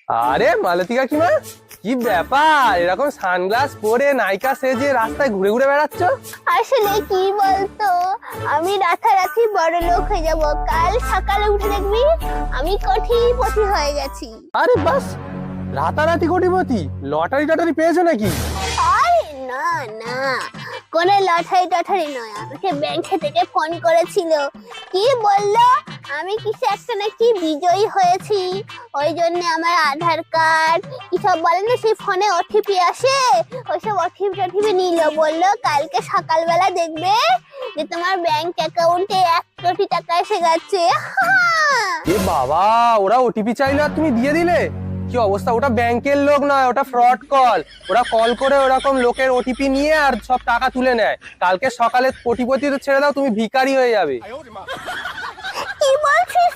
আরে মালতী কাকিমা, কি ব্যাপার এরকম সানগ্লাস পরে নায়িকা সেজে রাস্তায় ঘুরে ঘুরে বেড়াচ্ছ? আসলে কি বলতো, আমি রাতারাতি বড় লোক হয়ে যাব। কাল সকালে উঠে দেখবি আমি কোটিপতি হয়ে গেছি। আরে বাস, রাতারাতি কোটিপতি? লটারি টটারি পেয়েছো নাকি? আরে না না, কোনো লটারি টটারি নয়। আমাকে ব্যাংক থেকে ফোন করেছিল, কি বললো আমি কিছু একটা নাকি বিজয়ী হয়েছি, ওই জন্য আমার আধার কার্ড কি সব বলে না, সেই ফোনে ওটিপি আসে, ওইসব ওটিপি নিল। বললো কালকে সকালবেলা দেখবে যে তোমার ব্যাংক অ্যাকাউন্টে 1 কোটি টাকা এসে গেছে। এ বাবা, ওরা ওটিপি চাইলো আর তুমি দিয়ে দিলে? কি অবস্থা! ওটা ব্যাংকের লোক নয়, ওটা ফ্রড কল। ওরা কল করে ওরকম লোকের ওটিপি নিয়ে আর সব টাকা তুলে নেয়। কালকে সকালে কোটিপতি তো ছেড়ে দাও, তুমি ভিখারি হয়ে যাবে। কি বলছিস